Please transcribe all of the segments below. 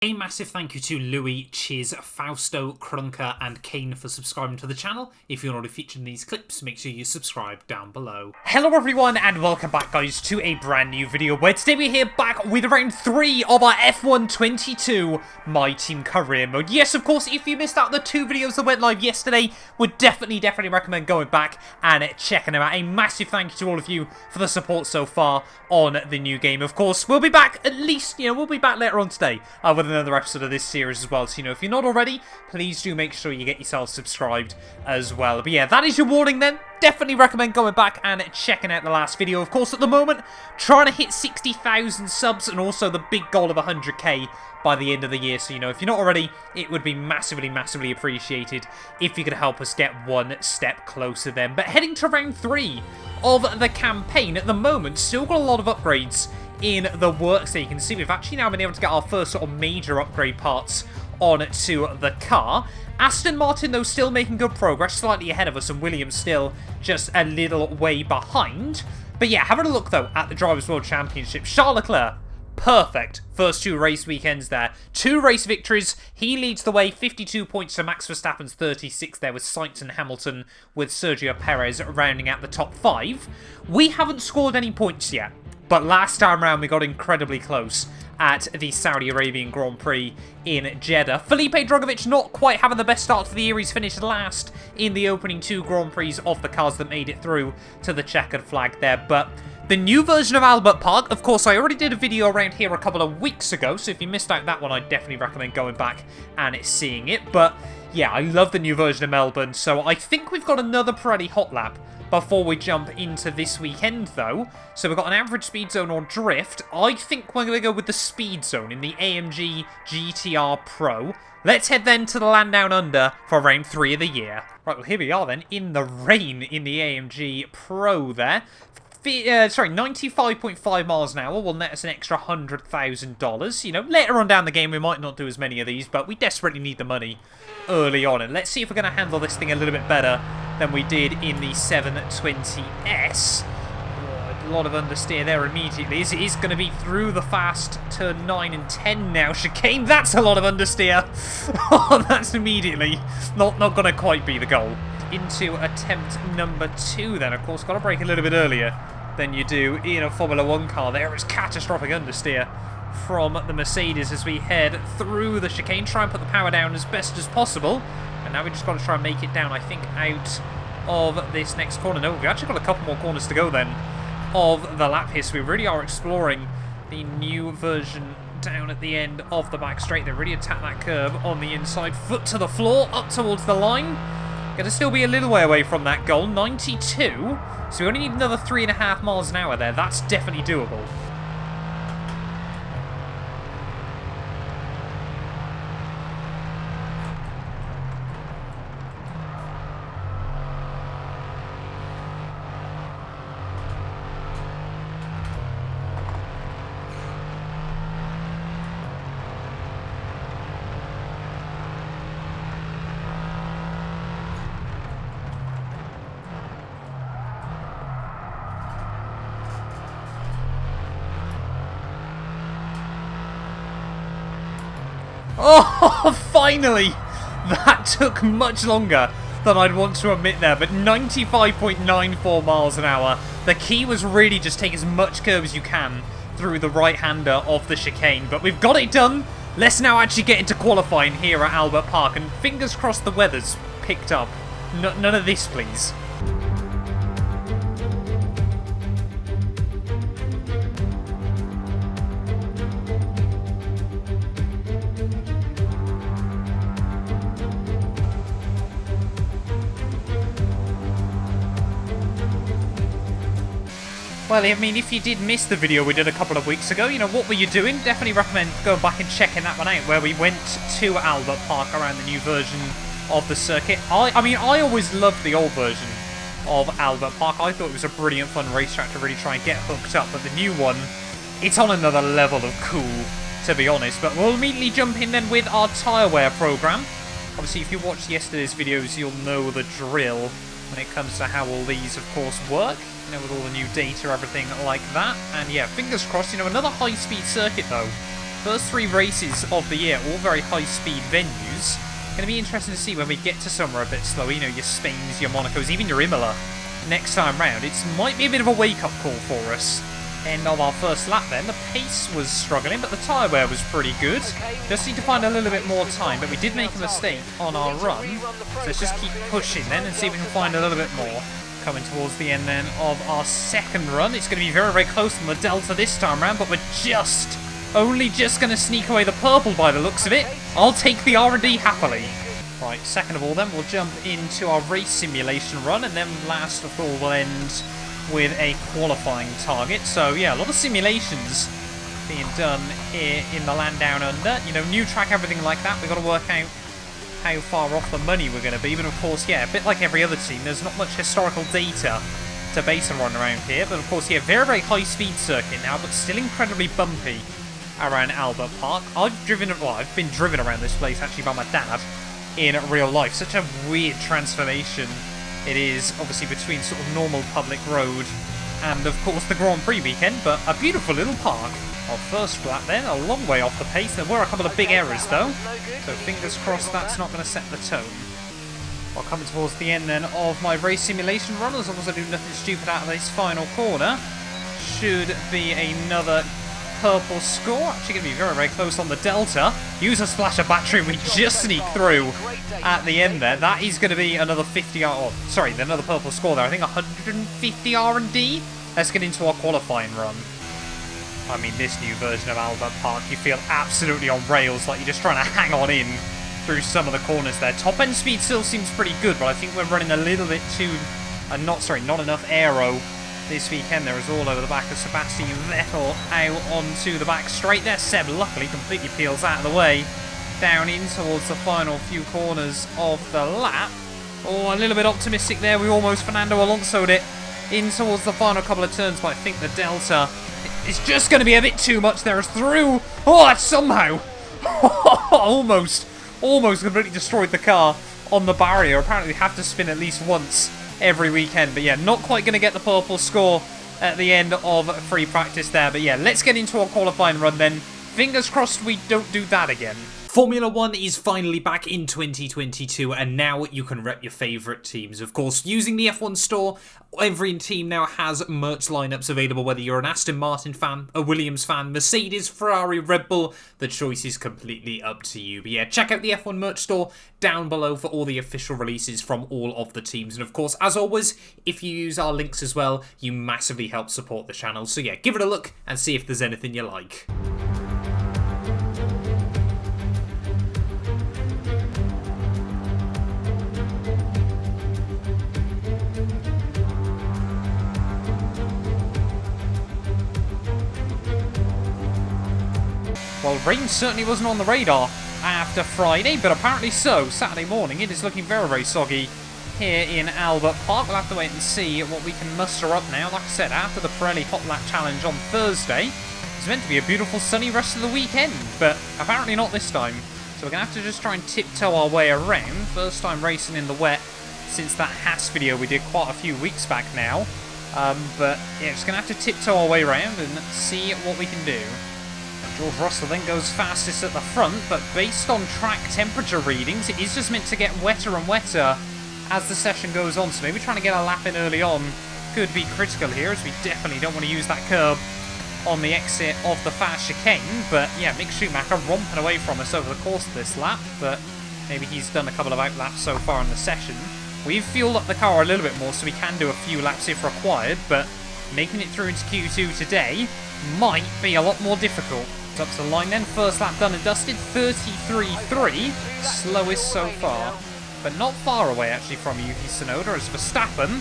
A massive thank you to Louis, Chiz, Fausto, Crunker and Kane for subscribing to the channel. If you're already featured in these clips, make sure you subscribe down below. Hello everyone and welcome back guys to a brand new video where today we're here back with round 3 of our F1 22 My Team Career Mode. Yes, of course, if you missed out the 2 videos that went live yesterday, would definitely recommend going back and checking them out. A massive thank you to all of you for the support so far on the new game. Of course, we'll be back at least, we'll be back later on today with another episode of this series as well. So, if you're not already, please do make sure you get yourself subscribed as well. But yeah, that is your warning then. Definitely recommend going back and checking out the last video. Of course, at the moment, trying to hit 60,000 subs and also the big goal of 100k by the end of the year. So, if you're not already, it would be massively appreciated if you could help us get one step closer then. But heading to round 3 of the campaign at the moment, still got a lot of upgrades in the works. So you can see we've actually now been able to get our first sort of major upgrade parts onto the car. Aston Martin, though, still making good progress, slightly ahead of us, and Williams still just a little way behind. But yeah, having a look, though, at the Drivers' World Championship, Charles Leclerc, perfect first 2 race weekends there. 2 race victories. He leads the way, 52 points to Max Verstappen's 36 there with Sainz and Hamilton, with Sergio Perez rounding out the top 5. We haven't scored any points yet, but last time round we got incredibly close at the Saudi Arabian Grand Prix in Jeddah. Felipe Drugovich not quite having the best start to the year. He's finished last in the opening 2 Grand Prix of the cars that made it through to the checkered flag there. But the new version of Albert Park, of course, I already did a video around here a couple of weeks ago, so if you missed out that one, I'd definitely recommend going back and seeing it. But yeah, I love the new version of Melbourne, so I think we've got another Pirelli Hotlap before we jump into this weekend, though. So we've got an average speed zone on drift. I think we're going to go with the speed zone in the AMG GTR Pro. Let's head then to the land down under for round 3 of the year. Right, well, here we are then, in the rain in the AMG Pro there. 95.5 miles an hour will net us an extra $100,000. Later on down the game, we might not do as many of these, but we desperately need the money early on. And let's see if we're going to handle this thing a little bit better than we did in the 720S. A lot of understeer there immediately. It is going to be through the fast turn 9 and 10 now. Chicane, that's a lot of understeer. Oh, that's immediately not going to quite be the goal. Into attempt number 2 then. Of course, got to brake a little bit earlier than you do in a Formula 1 car. There is catastrophic understeer from the Mercedes as we head through the chicane. Try and put the power down as best as possible. And now we just got to try and make it down, I think, out of this next corner. No, we've actually got a couple more corners to go then of the lap here. So we really are exploring the new version down at the end of the back straight. They really attack that curb on the inside. Foot to the floor, up towards the line. Going to still be a little way away from that goal, 92. So we only need another 3.5 miles an hour there. That's definitely doable. Oh, finally! That took much longer than I'd want to admit there, but 95.94 miles an hour. The key was really just take as much curb as you can through the right-hander of the chicane, but we've got it done. Let's now actually get into qualifying here at Albert Park, and fingers crossed the weather's picked up. None of this, please. Well, I mean, if you did miss the video we did a couple of weeks ago, what were you doing? Definitely recommend going back and checking that one out, where we went to Albert Park around the new version of the circuit. I mean, I always loved the old version of Albert Park. I thought it was a brilliant, fun racetrack to really try and get hooked up, but the new one, it's on another level of cool, to be honest. But we'll immediately jump in then with our tyre wear program. Obviously, if you watched yesterday's videos, you'll know the drill when it comes to how all these, of course, work. With all the new data, everything like that. And yeah, fingers crossed, another high-speed circuit, though, First 3 races of the year, all very high-speed venues. Going to be interesting to see when we get to somewhere a bit slower, you know, your Spains, your Monacos, even your Imola next time round. It might be a bit of a wake-up call for us. End of our first lap then. The pace was struggling, but the tyre wear was pretty good. Just need to find a little bit more time, but we did make a mistake on our run. So let's just keep pushing then and see if we can find a little bit more. Coming towards the end then of our second run. It's going to be very, very close on the Delta this time around, but we're only just going to sneak away the purple by the looks of it. I'll take the R&D happily. Right, second of all then, we'll jump into our race simulation run, and then last of all we'll end with a qualifying target. So yeah, a lot of simulations being done here in the land down under. You know, new track, everything like that. We've got to work out how far off the money we're going to be. But of course, yeah, a bit like every other team, there's not much historical data to base a run around here. But of course, yeah, very, very high speed circuit now, but still incredibly bumpy around Albert Park. I've been driven around this place actually by my dad in real life. Such a weird transformation it is, obviously, between sort of normal public road and, of course, the Grand Prix weekend, but a beautiful little park. Our first lap then, a long way off the pace. There were a couple of big errors, though, so fingers crossed that's not going to set the tone. While coming towards the end, then, of my race simulation run, as long as I do nothing stupid out of this final corner, should be another purple score. Actually going to be very, very close on the Delta. Use a splash of battery and we just sneak through at the end there. That is going to be another 50 another purple score there. I think 150 R&D. Let's get into our qualifying run. I mean, this new version of Albert Park, you feel absolutely on rails, like you're just trying to hang on in through some of the corners there. Top end speed still seems pretty good, but I think we're running a little bit too, not enough aero this weekend. There is all over the back of Sebastian Vettel out onto the back straight there. Seb luckily completely peels out of the way down in towards the final few corners of the lap. Oh, a little bit optimistic there. We almost Fernando Alonso'd it in towards the final couple of turns, but I think the Delta is just going to be a bit too much there. It's through. Oh, that's somehow almost completely destroyed the car on the barrier. Apparently we have to spin at least once every weekend, but yeah, not quite going to get the purple score at the end of free practice there. But yeah, let's get into our qualifying run then. Fingers crossed we don't do that again. Formula 1 is finally back in 2022, and now you can rep your favourite teams. Of course, using the F1 store, every team now has merch lineups available, whether you're an Aston Martin fan, a Williams fan, Mercedes, Ferrari, Red Bull, the choice is completely up to you. But yeah, check out the F1 merch store down below for all the official releases from all of the teams. And of course, as always, if you use our links as well, you massively help support the channel. So yeah, give it a look and see if there's anything you like. Well, rain certainly wasn't on the radar after Friday, but apparently so. Saturday morning, it is looking very, very soggy here in Albert Park. We'll have to wait and see what we can muster up now. Like I said, after the Pirelli Hotlap Challenge on Thursday, it's meant to be a beautiful sunny rest of the weekend, but apparently not this time. So we're going to have to just try and tiptoe our way around. First time racing in the wet since that Haas video we did quite a few weeks back now. But yeah, just going to have to tiptoe our way around and see what we can do. George Russell then goes fastest at the front, but based on track temperature readings, it is just meant to get wetter and wetter as the session goes on. So maybe trying to get a lap in early on could be critical here, as we definitely don't want to use that curb on the exit of the fast chicane. But yeah, Mick Schumacher romping away from us over the course of this lap, but maybe he's done a couple of outlaps so far in the session. We've fueled up the car a little bit more, so we can do a few laps if required, but making it through into Q2 today might be a lot more difficult. Up to the line then, first lap done and dusted, 33.3, slowest so far, but not far away actually from Yuki Tsunoda, as Verstappen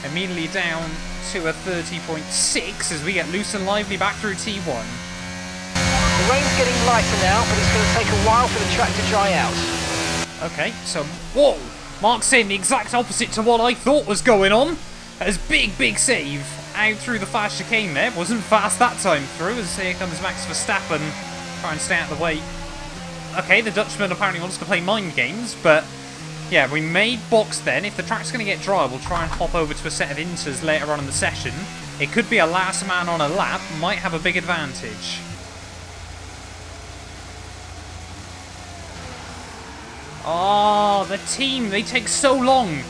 immediately down to a 30.6 as we get loose and lively back through T1. The rain's getting lighter now, but it's going to take a while for the track to dry out. Okay, so, whoa, Mark's saying the exact opposite to what I thought was going on, as big save out through the fast chicane there. Wasn't fast that time through, as here comes Max Verstappen trying to stay out of the way. Okay, the Dutchman apparently wants to play mind games, but yeah, we made box then. If the track's going to get dry, we'll try and hop over to a set of inters later on in the session. It could be a last man on a lap, might have a big advantage. Oh, the team, they take so long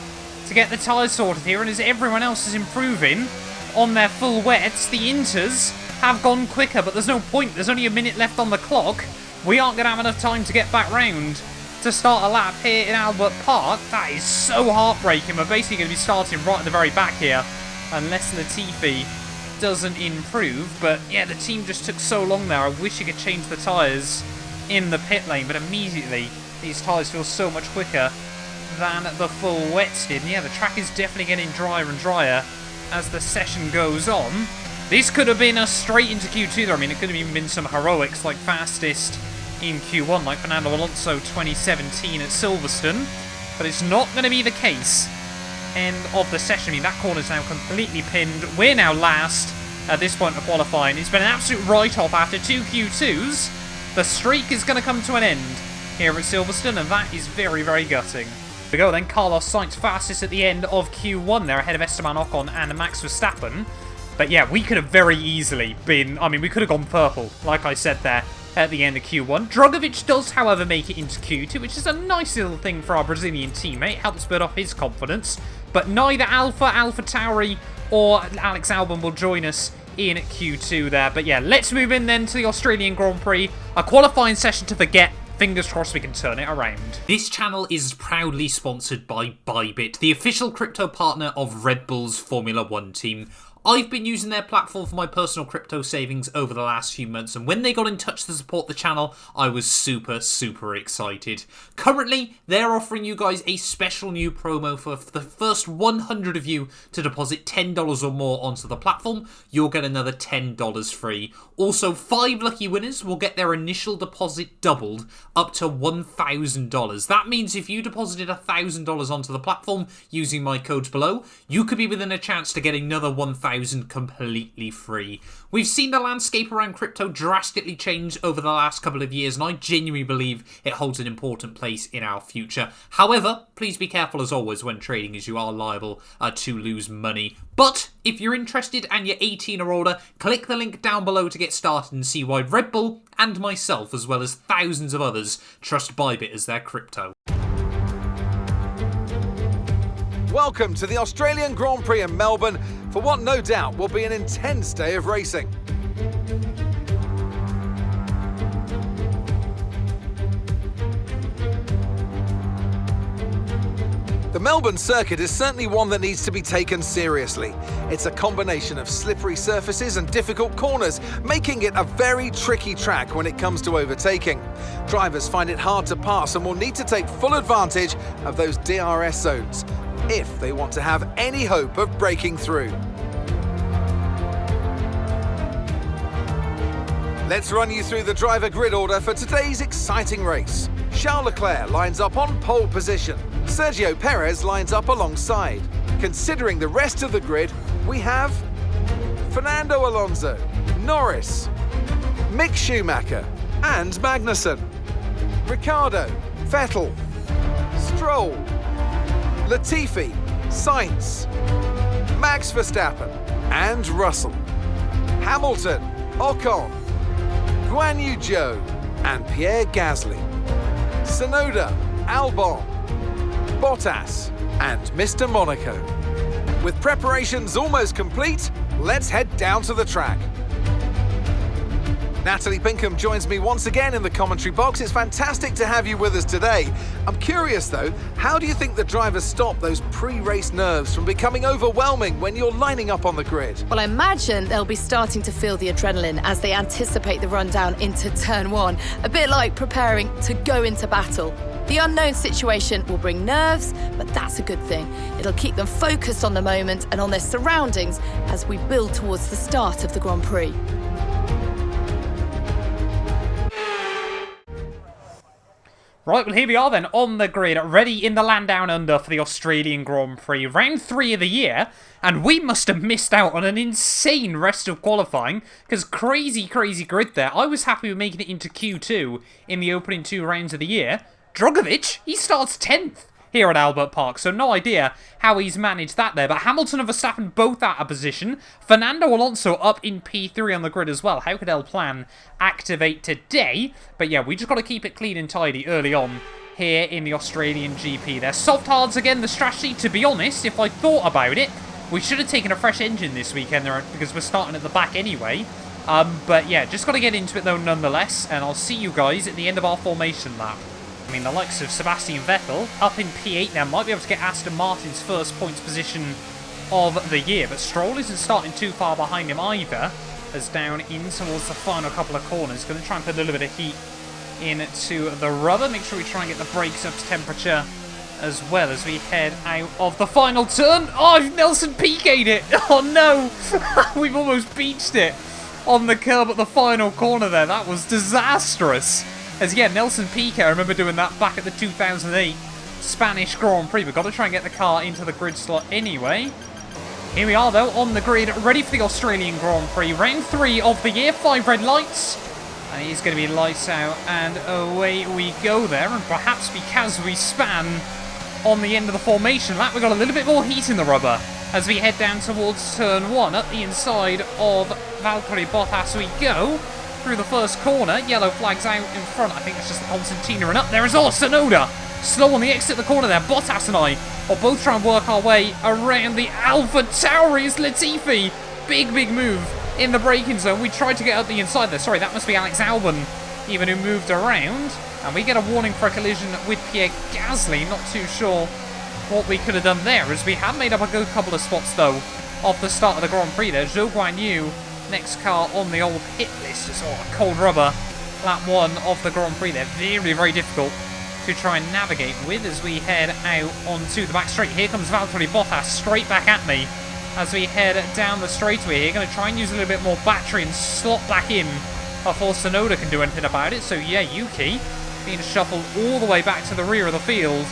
to get the tyres sorted here, and as everyone else is improving on their full wets, the Inters have gone quicker, but there's no point. There's only a minute left on the clock. We aren't going to have enough time to get back round to start a lap here in Albert Park. That is so heartbreaking. We're basically going to be starting right at the very back here, unless Latifi doesn't improve. But yeah, the team just took so long there. I wish you could change the tyres in the pit lane, but immediately these tyres feel so much quicker than the full wets did. And yeah, the track is definitely getting drier and drier as the session goes on. This could have been a straight into Q2 there. I mean, it could have even been some heroics like fastest in Q1, like Fernando Alonso 2017 at Silverstone. But it's not going to be the case. End of the session. I mean, that corner's now completely pinned. We're now last at this point of qualifying. It's been an absolute write-off after 2 Q2s. The streak is going to come to an end here at Silverstone, and that is very, very gutting. We go then. Carlos Sainz fastest at the end of Q1 there, ahead of Esteban Ocon and Max Verstappen. But yeah, we could have very easily been... I mean, we could have gone purple, like I said there, at the end of Q1. Drogovic does, however, make it into Q2, which is a nice little thing for our Brazilian teammate. Helps build up his confidence. But neither AlphaTauri, or Alex Albon will join us in Q2 there. But yeah, let's move in then to the Australian Grand Prix. A qualifying session to forget. Fingers crossed we can turn it around. This channel is proudly sponsored by Bybit, the official crypto partner of Red Bull's Formula 1 team. I've been using their platform for my personal crypto savings over the last few months, and when they got in touch to support the channel, I was super, super excited. Currently, they're offering you guys a special new promo for the first 100 of you to deposit $10 or more onto the platform. You'll get another $10 free. Also, 5 lucky winners will get their initial deposit doubled up to $1,000. That means if you deposited $1,000 onto the platform using my codes below, you could be within a chance to get another $1,000 completely free. We've seen the landscape around crypto drastically change over the last couple of years, and I genuinely believe it holds an important place in our future. However, please be careful as always when trading, as you are liable to lose money. But if you're interested and you're 18 or older, click the link down below to get started and see why Red Bull and myself, as well as thousands of others, trust Bybit as their crypto. Welcome to the Australian Grand Prix in Melbourne for what no doubt will be an intense day of racing. The Melbourne circuit is certainly one that needs to be taken seriously. It's a combination of slippery surfaces and difficult corners, making it a very tricky track when it comes to overtaking. Drivers find it hard to pass and will need to take full advantage of those DRS zones if they want to have any hope of breaking through. Let's run you through the driver grid order for today's exciting race. Charles Leclerc lines up on pole position. Sergio Perez lines up alongside. Considering the rest of the grid, we have Fernando Alonso, Norris, Mick Schumacher and Magnussen, Ricciardo, Vettel, Stroll, Latifi, Sainz, Max Verstappen and Russell, Hamilton, Ocon, Guan Yu Zhou and Pierre Gasly, Tsunoda, Albon, Bottas and Mr. Monaco. With preparations almost complete, let's head down to the track. Natalie Pinkham joins me once again in the commentary box. It's fantastic to have you with us today. I'm curious though, how do you think the drivers stop those pre-race nerves from becoming overwhelming when you're lining up on the grid? Well, I imagine they'll be starting to feel the adrenaline as they anticipate the rundown into turn one, a bit like preparing to go into battle. The unknown situation will bring nerves, but that's a good thing. It'll keep them focused on the moment and on their surroundings as we build towards the start of the Grand Prix. Right, well here we are then, on the grid, ready in the land down under for the Australian Grand Prix. Round 3 of the year, and we must have missed out on an insane rest of qualifying, because crazy grid there. I was happy with making it into Q2 in the opening 2 rounds of the year. Drogovic, he starts 10th here at Albert Park, so no idea how he's managed that there. But Hamilton and Verstappen both out of position. Fernando Alonso up in P3 on the grid as well. How could El Plan activate today? But yeah, we just got to keep it clean and tidy early on here in the Australian GP. They're soft hards again, the strategy. To be honest, if I thought about it, we should have taken a fresh engine this weekend because we're starting at the back anyway. But yeah, just got to get into it though nonetheless, and I'll see you guys at the end of our formation lap. I mean, the likes of Sebastian Vettel up in P8 now might be able to get Aston Martin's first points position of the year, but Stroll isn't starting too far behind him either, as down in towards the final couple of corners. Going to try and put a little bit of heat into the rubber, make sure we try and get the brakes up to temperature as well as we head out of the final turn. Oh, Nelson Piquet'd it! Oh no! We've almost beached it on the curb at the final corner there. That was disastrous. As yeah, Nelson Piquet, I remember doing that back at the 2008 Spanish Grand Prix. We've got to try and get the car into the grid slot anyway. Here we are though, on the grid, ready for the Australian Grand Prix. Round 3 of the year, 5 red lights. And it is going to be lights out, and away we go there. And perhaps because we span on the end of the formation lap, we've got a little bit more heat in the rubber as we head down towards turn 1. Up the inside of Valtteri Bottas we go. Through the first corner, yellow flags out in front. I think it's just the Constantina, and up there is Tsunoda. Slow on the exit of the corner there. Bottas and I will both try and work our way around the Alpha Tauri. It's Latifi. Big move in the braking zone. We tried to get up the inside there. Sorry, that must be Alex Albon even who moved around. And we get a warning for a collision with Pierre Gasly. Not too sure what we could have done there, as we have made up a good couple of spots though off the start of the Grand Prix there. Zhou Guanyu, next car on the old hit list. It's all cold rubber. Lap 1 of the Grand Prix there. Very difficult to try and navigate with as we head out onto the back straight. Here comes Valtteri Bottas straight back at me as we head down the straightaway here. Going to try and use a little bit more battery and slot back in before Tsunoda can do anything about it. So yeah, Yuki being shuffled all the way back to the rear of the field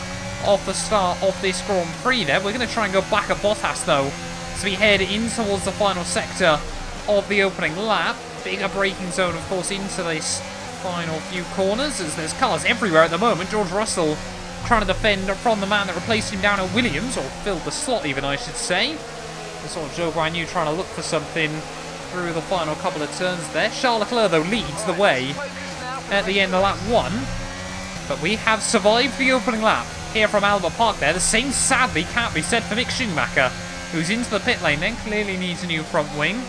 off the start of this Grand Prix there. We're going to try and go back at Bottas though as we head in towards the final sector of the opening lap. Bigger braking zone of course into this final few corners as there's cars everywhere at the moment. George Russell trying to defend from the man that replaced him down at Williams, or filled the slot even I should say. There's sort of Zhou Guanyu trying to look for something through the final couple of turns there. Charles Leclerc though leads the way at the end of lap 1, but we have survived the opening lap here from Albert Park there. The same sadly can't be said for Mick Schumacher, who's into the pit lane then, clearly needs a new front wing,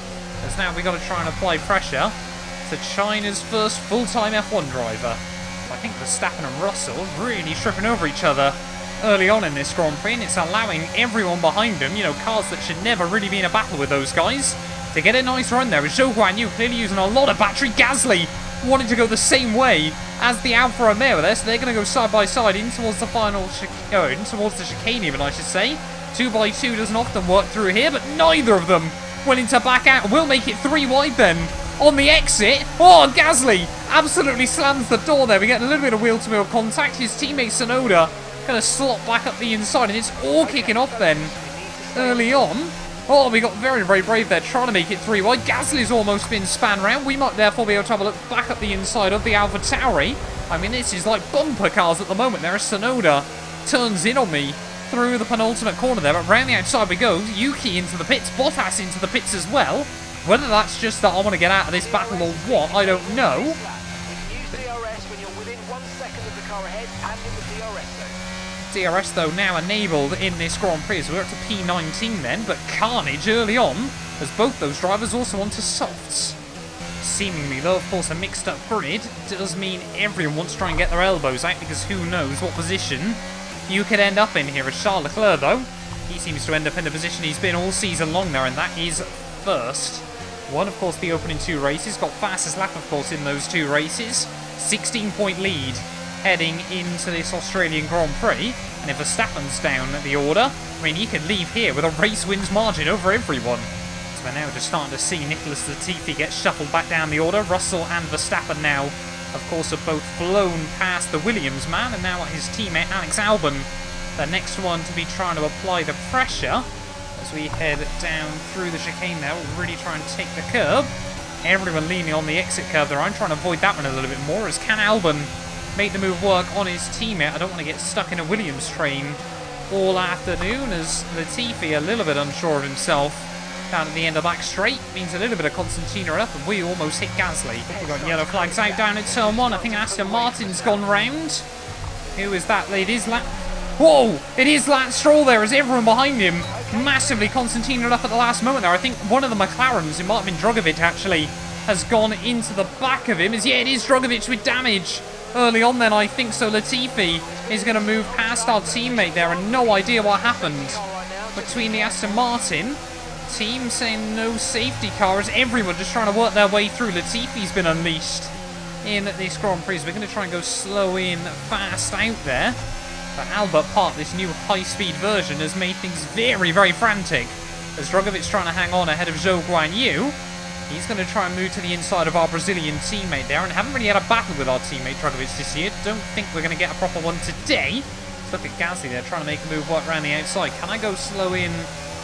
as now we've got to try and apply pressure to China's first full-time F1 driver. I think Verstappen and Russell really tripping over each other early on in this Grand Prix, and it's allowing everyone behind them, you know, cars that should never really be in a battle with those guys, to get a nice run there. With Zhou Guanyu clearly using a lot of battery. Gasly wanting to go the same way as the Alfa Romeo there, so they're going to go side by side in towards the final in towards the chicane even I should say. 2x2 doesn't often work through here, but neither of them willing to back out. We'll make it 3 wide then on the exit. Oh, Gasly absolutely slams the door there. We get a little bit of wheel-to-wheel contact. His teammate Tsunoda going to slot back up the inside, and it's all kicking off then early on. Oh, we got very brave there, trying to make it 3 wide. Gasly's almost been span round. We might therefore be able to have a look back up the inside of the Alpha Tauri. I mean, this is like bumper cars at the moment. There is Tsunoda turns in on me through the penultimate corner there, but round the outside we go. Yuki into the pits, Bottas into the pits as well. Whether that's just that I want to get out of this battle or what, I don't know. Use DRS when you're within 1 second of the car ahead and in the DRS zone. DRS though now enabled in this Grand Prix, so we're up to P19 then, but carnage early on as both those drivers also onto softs. Seemingly though, of course, a mixed up grid does mean everyone wants to try and get their elbows out, because who knows what position you could end up in here. As Charles Leclerc though, he seems to end up in the position he's been all season long there, and that is first. Won of course the opening 2 races, got fastest lap of course in those 2 races. 16-point lead heading into this Australian Grand Prix, and if Verstappen's down the order, I mean, he could leave here with a race wins margin over everyone. So we're now just starting to see Nicholas Latifi get shuffled back down the order. Russell and Verstappen now, of course, have both flown past the Williams man, and now his teammate Alex Albon, the next one to be trying to apply the pressure as we head down through the chicane there. We'll really try and take the curb. Everyone leaning on the exit curb there. I'm trying to avoid that one a little bit more, as can Albon make the move work on his teammate. I don't want to get stuck in a Williams train all afternoon, as Latifi a little bit unsure of himself down at the end of back straight. Means a little bit of Constantina up, and we almost hit Gasly. We've got yellow flags out down at turn 1. I think Aston Martin's gone round. Who is that? It is Whoa! It is Lance Stroll there as everyone behind him massively Constantinoed up at the last moment there. I think one of the McLarens, it might have been Drugovich actually, has gone into the back of him. It is Drugovich with damage early on then, I think. So Latifi is going to move past our teammate there, and no idea what happened between the Aston Martin team saying no safety car as everyone just trying to work their way through. Latifi's been unleashed in this Grand Prix. So we're going to try and go slow in, fast out there. But Albert Park, this new high-speed version, has made things very, very frantic. As Drugovich trying to hang on ahead of Zhou Guanyu. He's going to try and move to the inside of our Brazilian teammate there, and haven't really had a battle with our teammate Drugovich this year. Don't think we're going to get a proper one today. Let's look at Gasly there, trying to make a move right around the outside. Can I go slow in,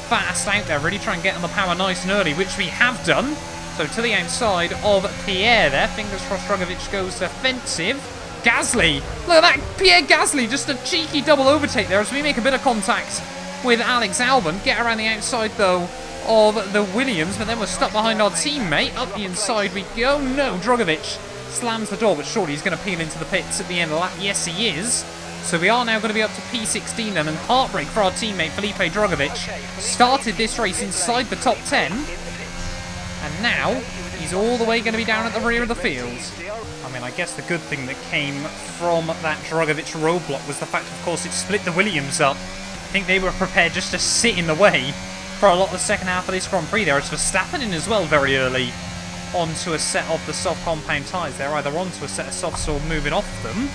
fast out there, really try and get on the power nice and early, which we have done. So to the outside of Pierre there. Fingers crossed Drugovich goes defensive. Gasly! Look at that! Pierre Gasly, just a cheeky double overtake there as we make a bit of contact with Alex Albon. Get around the outside though of the Williams, but then we're stuck behind our teammate. Up the inside we go. No, Drugovich slams the door, but surely he's going to peel into the pits at the end of the lap. Yes, he is. So we are now going to be up to P16 then, and heartbreak for our teammate Felipe Drugovich. Started this race inside the top 10, and now he's all the way going to be down at the rear of the field. I mean, I guess the good thing that came from that Drugovich roadblock was the fact, of course, it split the Williams up. I think they were prepared just to sit in the way for a lot of the second half of this Grand Prix there. It's Verstappen in as well very early onto a set of the soft compound tyres there, either onto a set of softs or moving off them.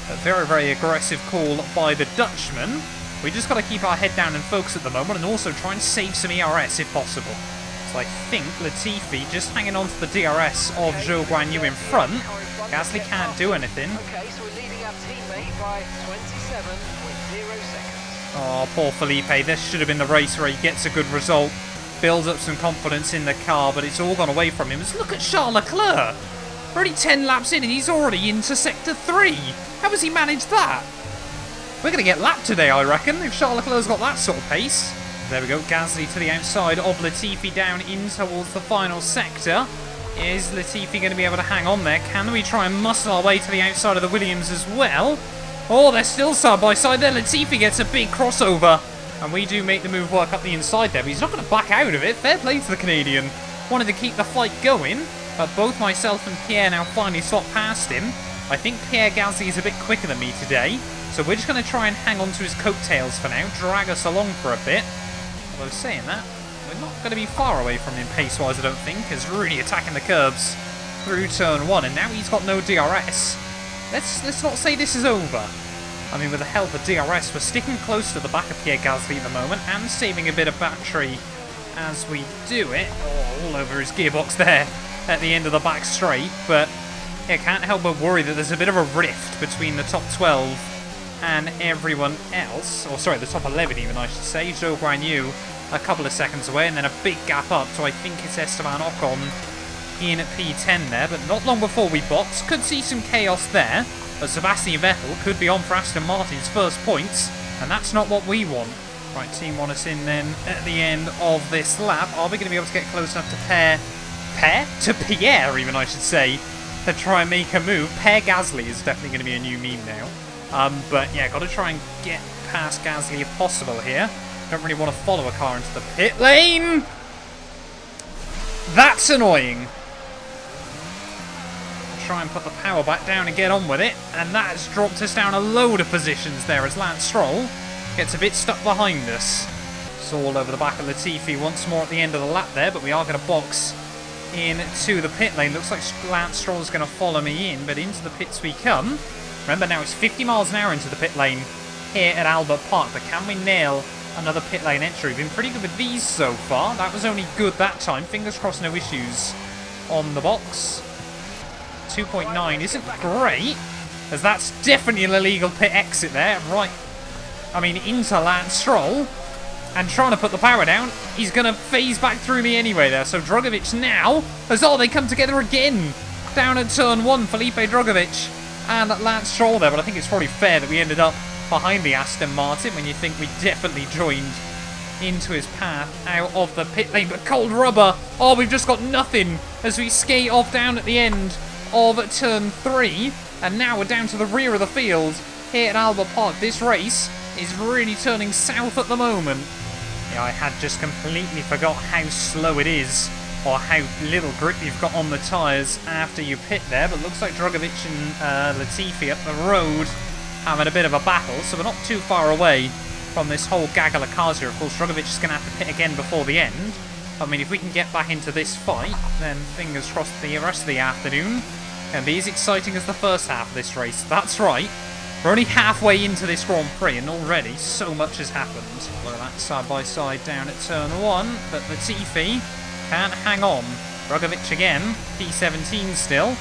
A very, very aggressive call by the Dutchman. We just got to keep our head down and focus at the moment, and also try and save some ERS if possible. So I think Latifi just hanging on to the DRS of Zhou Guanyu in front. Gasly can't do anything. Okay, so we're leading our teammate by 27.0 seconds. Oh, poor Felipe. This should have been the race where he gets a good result, builds up some confidence in the car, but it's all gone away from him. Just look at Charles Leclerc. We're already 10 laps in and he's already into Sector 3. How has he managed that? We're going to get lapped today, I reckon, if Charles Leclerc's got that sort of pace. There we go, Gasly to the outside of Latifi down in towards the final sector. Is Latifi going to be able to hang on there? Can we try and muscle our way to the outside of the Williams as well? Oh, they're still side by side there. Latifi gets a big crossover, and we do make the move work up the inside there, but he's not going to back out of it. Fair play to the Canadian. Wanted to keep the fight going, but both myself and Pierre now finally swap past him. I think Pierre Gasly is a bit quicker than me today, so we're just going to try and hang on to his coattails for now, drag us along for a bit. Although saying that, we're not going to be far away from him pace-wise, I don't think. He's really attacking the curbs through turn 1, and now he's got no DRS. Let's not say this is over. I mean, with the help of DRS, we're sticking close to the back of Pierre Gasly at the moment, and saving a bit of battery as we do it. Oh, all over his gearbox there at the end of the back straight, but yeah, can't help but worry that there's a bit of a rift between the top 12 and everyone else, or sorry, the top 11 even, I should say. Zhou Guanyu a couple of seconds away, and then a big gap up to I think it's Esteban Ocon in P10 there, but not long before we box. Could see some chaos there, but Sebastian Vettel could be on for Aston Martin's first points, and that's not what we want. Right, team want us in then at the end of this lap. Are we going to be able to get close enough to Pierre even, I should say, to try and make a move? Pierre Gasly is definitely going to be a new meme now. But yeah, got to try and get past Gasly if possible here. Don't really want to follow a car into the pit lane. That's annoying. I'll try and put the power back down and get on with it. And that has dropped us down a load of positions there as Lance Stroll gets a bit stuck behind us. It's all over the back of Latifi once more at the end of the lap there, but we are going to box into the pit lane. Looks like Lance Stroll's going to follow me in, but into the pits we come. Remember now, it's 50 miles an hour into the pit lane here at Albert Park, but can we nail another pit lane entry? We've been pretty good with these so far. That was only good that time. Fingers crossed no issues on the box. 2.9 isn't great, as that's definitely an illegal pit exit there. Right, I mean, into Lance Stroll, and trying to put the power down. He's going to phase back through me anyway there. So Drugovich now, as they come together again down at turn 1. Felipe Drugovich and Lance Stroll there, but I think it's probably fair that we ended up behind the Aston Martin when you think we definitely joined into his path out of the pit lane. But cold rubber, oh, we've just got nothing as we skate off down at the end of turn 3, and now we're down to the rear of the field here at Albert Park. This race is really turning south at the moment. Yeah, I had just completely forgot how slow it is, or how little grip you've got on the tyres after you pit there, but looks like Drugovic and Latifi up the road having a bit of a battle, so we're not too far away from this whole gaggle of cars here. Of course, Drugovic is going to have to pit again before the end. I mean, if we can get back into this fight, then fingers crossed the rest of the afternoon can be as exciting as the first half of this race. That's right, we're only halfway into this Grand Prix, and already so much has happened. Look at that side-by-side down at turn 1, but Latifi can't hang on. Drugovic again, P17 still.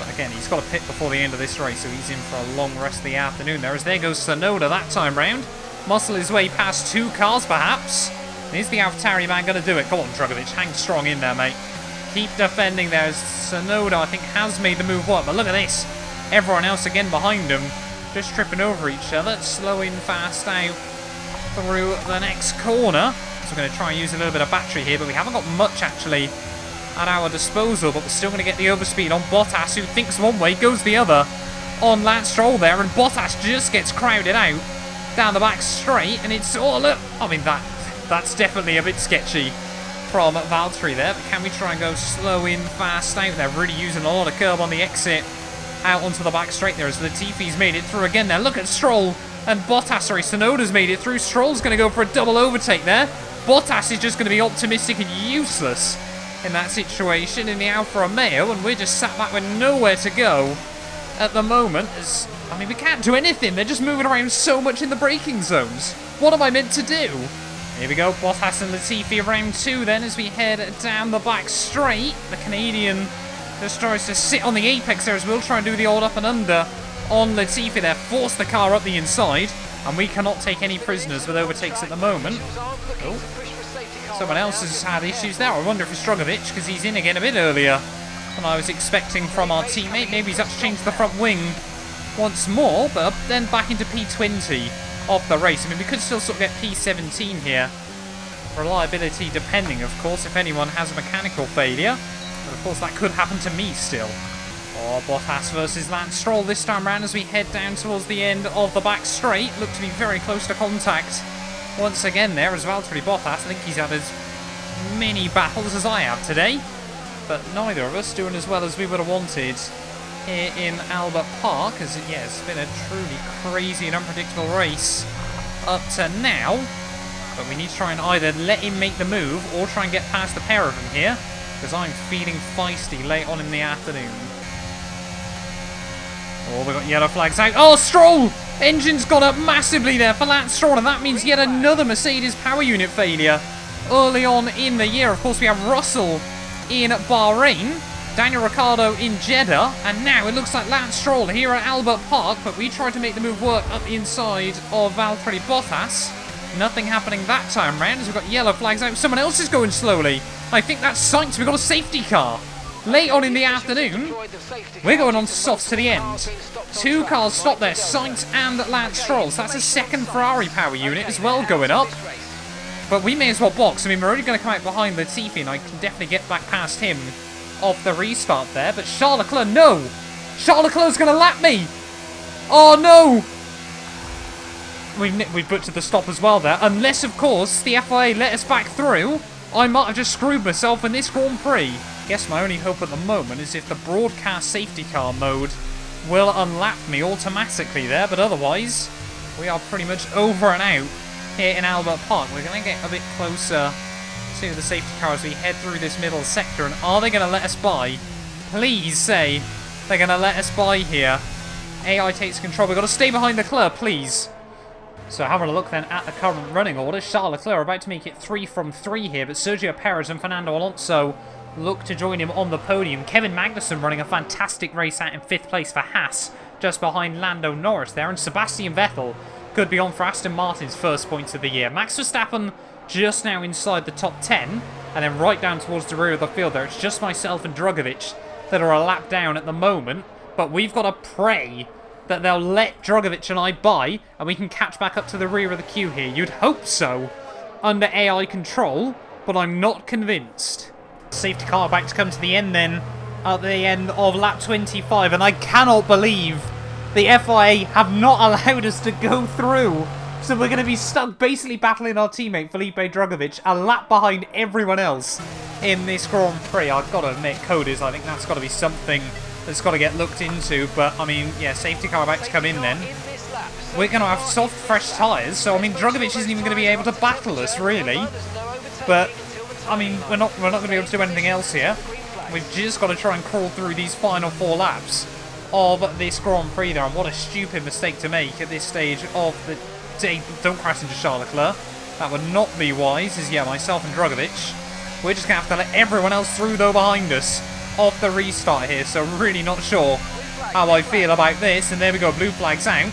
But again, he's got to pit before the end of this race, so he's in for a long rest of the afternoon there. As there goes Tsunoda that time round. Muscle his way past 2 cars, perhaps. Is the AlphaTauri man going to do it? Go on, Drugovic, hang strong in there, mate. Keep defending there. As Tsunoda, I think, has made the move work. But look at this. Everyone else again behind him, just tripping over each other, slowing fast out through the next corner. So we're going to try and use a little bit of battery here, but we haven't got much, actually, at our disposal, but we're still going to get the overspeed on Bottas, who thinks one way, goes the other on Lance Stroll there, and Bottas just gets crowded out down the back straight, and it's all look. I mean, that's definitely a bit sketchy from Valtteri there, but can we try and go slow in, fast out? They're really using a lot of curb on the exit out onto the back straight there, as Latifi's made it through again there. Look at Stroll and Bottas, sorry, Tsunoda's made it through. Stroll's going to go for a double overtake there. Bottas is just going to be optimistic and useless in that situation in the Alfa Romeo, and we're just sat back with nowhere to go at the moment. As I mean, we can't do anything. They're just moving around so much in the braking zones. What am I meant to do? Here we go, Bottas and Latifi round 2 then, as we head down the back straight. The Canadian just tries to sit on the apex there, as we'll try and do the old up and under on Latifi there, force the car up the inside, and we cannot take any prisoners with overtakes at the moment. Oh, someone else has had issues there. I wonder if it's Drugovic, because he's in again a bit earlier than I was expecting from our teammate. Maybe he's actually changed the front wing once more, but then back into P20 of the race. I mean, we could still sort of get P17 here. Reliability depending, of course, if anyone has a mechanical failure. But of course, that could happen to me still. Oh, Bottas versus Lance Stroll this time round as we head down towards the end of the back straight. Look to be very close to contact once again there as Valtteri Bottas. I think he's had as many battles as I have today, but neither of us doing as well as we would have wanted here in Albert Park, as yeah, it's been a truly crazy and unpredictable race up to now. But we need to try and either let him make the move or try and get past the pair of them here, because I'm feeling feisty late on in the afternoon. Oh, we've got yellow flags out. Oh, Stroll! Engine's gone up massively there for Lance Stroll, and that means yet another Mercedes power unit failure early on in the year. Of course, we have Russell in Bahrain, Daniel Ricciardo in Jeddah, and now it looks like Lance Stroll here at Albert Park, but we tried to make the move work up the inside of Valtteri Bottas. Nothing happening that time round as we've got yellow flags out. Someone else is going slowly. I think that's Sainz. We've got a safety car. Late on in the afternoon, we're going on softs to the end. 2 cars stopped there, Sainz and Lance Stroll. So that's a second Ferrari power unit as well going up. But we may as well box. I mean, we're only going to come out behind Latifi, and I can definitely get back past him off the restart there. But Charles Leclerc, no! Charles Leclerc's going to lap me! Oh, no! We butchered the stop as well there. Unless, of course, the FIA let us back through, I might have just screwed myself in this Grand Prix. Guess my only hope at the moment is if the broadcast safety car mode will unlap me automatically there, but otherwise, we are pretty much over and out here in Albert Park. We're going to get a bit closer to the safety car as we head through this middle sector, and are they going to let us by? Please say they're going to let us by here. AI takes control. We've got to stay behind Leclerc, please. So having a look then at the current running order, Charles Leclerc are about to make it 3 from 3 here, but Sergio Perez and Fernando Alonso look to join him on the podium. Kevin Magnussen running a fantastic race out in 5th place for Haas, just behind Lando Norris there, and Sebastian Vettel could be on for Aston Martin's first points of the year. Max Verstappen just now inside the top 10, and then right down towards the rear of the field there. It's just myself and Drugovic that are a lap down at the moment, but we've got to pray that they'll let Drugovic and I by, and we can catch back up to the rear of the queue here. You'd hope so, under AI control, but I'm not convinced. Safety car about to come to the end then, at the end of lap 25, and I cannot believe the FIA have not allowed us to go through. So we're going to be stuck basically battling our teammate Felipe Drugovich a lap behind everyone else in this Grand Prix. I've got to admit, coders, I think that's got to be something that's got to get looked into. But, I mean, yeah, safety car about to come in then. We're going to have soft, fresh tyres. So, I mean, Drugovich isn't even going to be able to battle us, really. But, I mean, we're not going to be able to do anything else here. We've just got to try and crawl through these final 4 laps of this Grand Prix there. And what a stupid mistake to make at this stage of the day. Don't crash into Charles Leclerc. That would not be wise, as yeah, myself and Drugovich. We're just going to have to let everyone else through, though, behind us off the restart here. So really not sure how I feel about this. And there we go, blue flag's out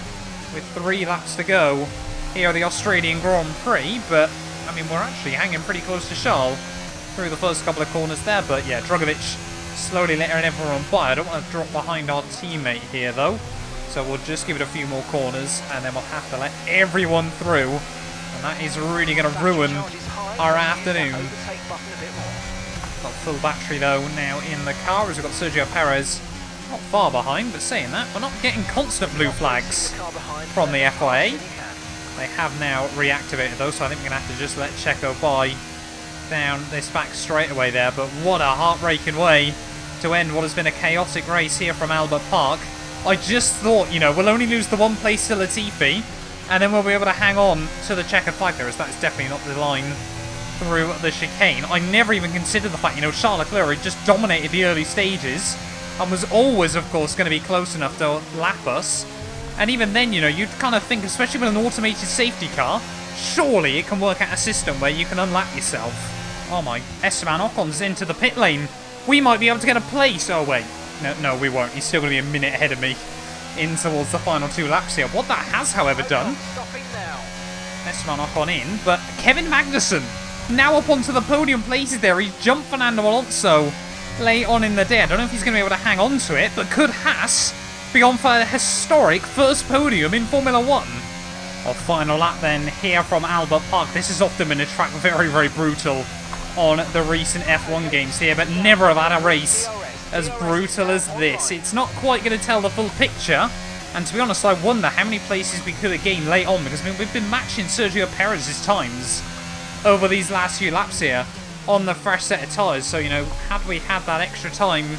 with 3 laps to go here at the Australian Grand Prix. But, I mean, we're actually hanging pretty close to Charles through the first couple of corners there. But, yeah, Drugovich slowly letting everyone by. I don't want to drop behind our teammate here, though. So we'll just give it a few more corners, and then we'll have to let everyone through. And that is really going to ruin our afternoon. Got full battery, though, now in the car, as we've got Sergio Perez not far behind. But saying that, we're not getting constant blue flags from the FIA. They have now reactivated those, so I think we're going to have to just let Checo by down this back straightaway there. But what a heartbreaking way to end what has been a chaotic race here from Albert Park. I just thought, you know, we'll only lose the 1 place to Latifi, and then we'll be able to hang on to the checkered flag there, as that is definitely not the line through the chicane. I never even considered the fact, you know, Charles Leclerc had just dominated the early stages, and was always, of course, going to be close enough to lap us. And even then, you know, you'd kind of think, especially with an automated safety car, surely it can work out a system where you can unlap yourself. Oh my, Esteban Ocon's into the pit lane. We might be able to get a place. Oh wait. No, we won't. He's still going to be a minute ahead of me in towards the final 2 laps here. What that has, however, done, Esteban Ocon in, but Kevin Magnussen now up onto the podium places there. He's jumped Fernando Alonso late on in the day. I don't know if he's going to be able to hang on to it, but could Haas be on for a historic first podium in Formula 1? Our final lap then here from Albert Park. This has often been a track very, very brutal on the recent F1 games here, but never have had a race as brutal as this. It's not quite going to tell the full picture, and to be honest, I wonder how many places we could have gained late on, because I mean, we've been matching Sergio Perez's times over these last few laps here on the fresh set of tyres. So, you know, had we had that extra time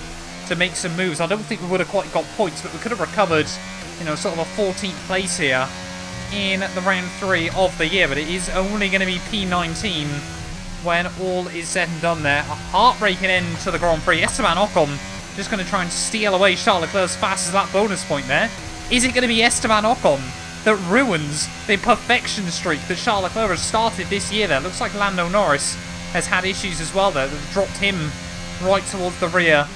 to make some moves, I don't think we would have quite got points, but we could have recovered, you know, sort of a 14th place here in the round 3 of the year. But it is only going to be P19 when all is said and done there. A heartbreaking end to the Grand Prix. Esteban Ocon just going to try and steal away Charles Leclerc's fastest lap bonus point there. Is it going to be Esteban Ocon that ruins the perfection streak that Charles Leclerc has started this year there? Looks like Lando Norris has had issues as well there. They've dropped him right towards the rear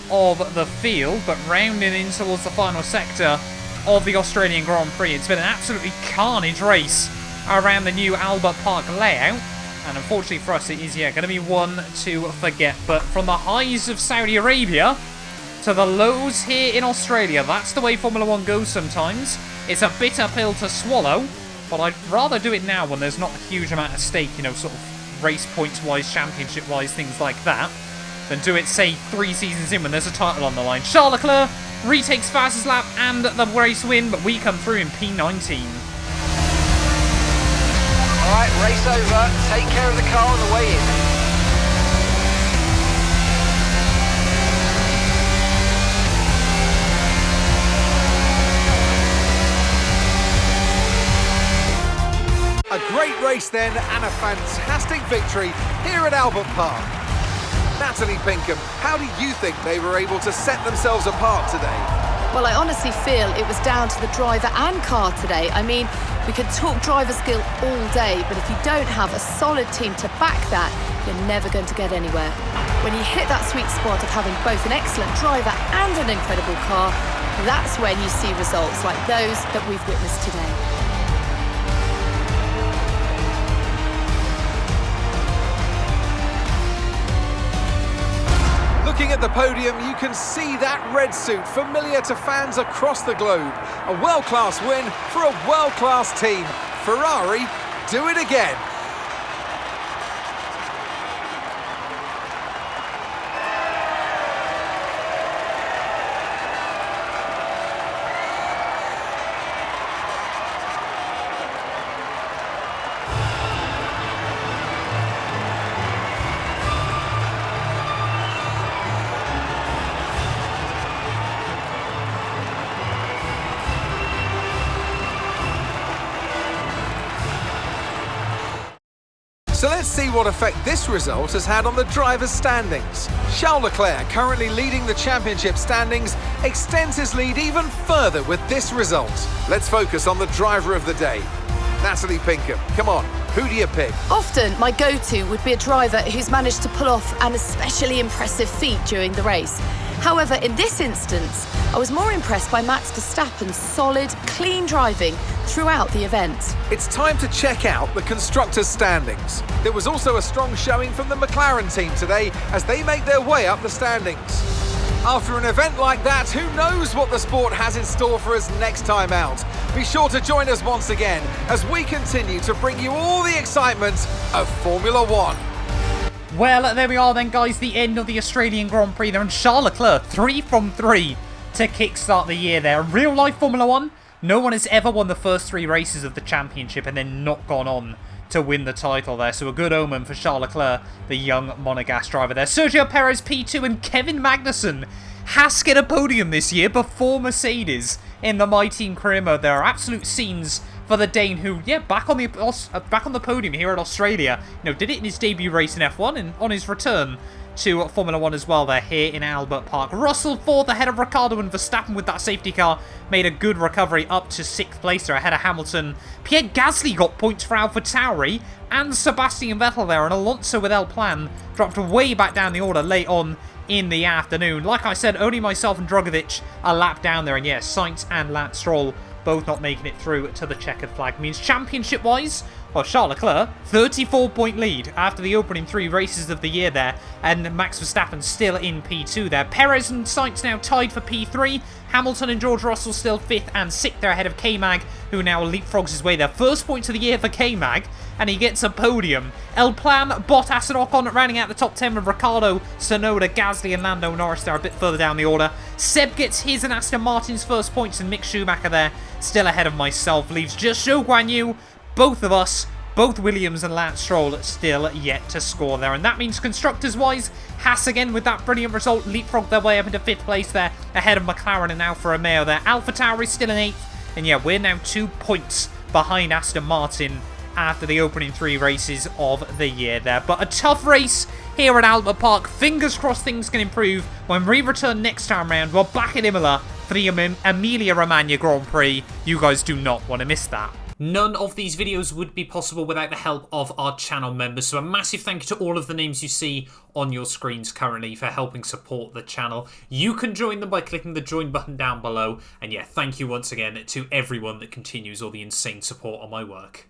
of the field, but rounding in towards the final sector of the Australian Grand Prix. It's been an absolutely carnage race around the new Albert Park layout. And unfortunately for us, it is, yeah, going to be one to forget. But from the highs of Saudi Arabia to the lows here in Australia, that's the way Formula 1 goes sometimes. It's a bitter pill to swallow, but I'd rather do it now when there's not a huge amount at stake, you know, sort of race points-wise, championship-wise, things like that, than do it, say, 3 seasons in when there's a title on the line. Charles Leclerc retakes fastest lap and the race win, but we come through in P19. Alright, race over. Take care of the car on the way in. A great race then, and a fantastic victory here at Albert Park. Natalie Pinkham, how do you think they were able to set themselves apart today? Well, I honestly feel it was down to the driver and car today. I mean, we could talk driver skill all day, but if you don't have a solid team to back that, you're never going to get anywhere. When you hit that sweet spot of having both an excellent driver and an incredible car, that's when you see results like those that we've witnessed today. Looking at the podium, you can see that red suit familiar to fans across the globe. A world-class win for a world-class team. Ferrari, do it again. So let's see what effect this result has had on the drivers' standings. Charles Leclerc, currently leading the championship standings, extends his lead even further with this result. Let's focus on the driver of the day. Natalie Pinkham, come on, who do you pick? Often, my go-to would be a driver who's managed to pull off an especially impressive feat during the race. However, in this instance, I was more impressed by Max Verstappen's solid, clean driving throughout the event. It's time to check out the constructors' standings. There was also a strong showing from the McLaren team today as they make their way up the standings. After an event like that, who knows what the sport has in store for us next time out? Be sure to join us once again as we continue to bring you all the excitement of Formula One. Well, there we are then, guys, the end of the Australian Grand Prix there, and Charles Leclerc, 3 from 3 to kickstart the year there. Real life Formula One, no one has ever won the first 3 races of the championship and then not gone on to win the title there, so a good omen for Charles Leclerc, the young Monegasque driver there. Sergio Perez P2 and Kevin Magnussen has get a podium this year before Mercedes in the My Team career mode. There are absolute scenes for the Dane who, yeah, back on the podium here at Australia. You know, did it in his debut race in F1 and on his return to Formula 1 as well there here in Albert Park. Russell fourth ahead of Ricciardo, and Verstappen with that safety car made a good recovery up to 6th place there ahead of Hamilton. Pierre Gasly got points for AlphaTauri and Sebastian Vettel there, and Alonso with El Plan dropped way back down the order late on in the afternoon. Like I said, only myself and Drogovic a lap down there, and yes, Sainz and Lance Stroll both not making it through to the checkered flag. Means championship-wise, well, Charles Leclerc, 34-point lead after the opening 3 races of the year there, and Max Verstappen still in P2 there. Perez and Sainz now tied for P3. Hamilton and George Russell still 5th and 6th there ahead of K-Mag, who now leapfrogs his way there. First points of the year for K-Mag, and he gets a podium. El Plan, Bottas and Ocon rounding out the top 10 with Ricciardo, Tsunoda, Gasly and Lando Norris there a bit further down the order. Seb gets his and Aston Martin's first points, and Mick Schumacher there still ahead of myself. Leaves just Zhou Guanyu, both of us, both Williams and Lance Stroll still yet to score there. And that means constructors-wise, Haas again with that brilliant result leapfrogged their way up into 5th place there ahead of McLaren and Alfa Romeo there. AlphaTauri still in 8th. And yeah, we're now 2 points behind Aston Martin after the opening 3 races of the year there. But a tough race here at Albert Park. Fingers crossed things can improve when we return next time round. We're back at Imola for the Emilia-Romagna Grand Prix. You guys do not want to miss that. None of these videos would be possible without the help of our channel members, so a massive thank you to all of the names you see on your screens currently for helping support the channel. You can join them by clicking the join button down below, and yeah, thank you once again to everyone that continues all the insane support on my work.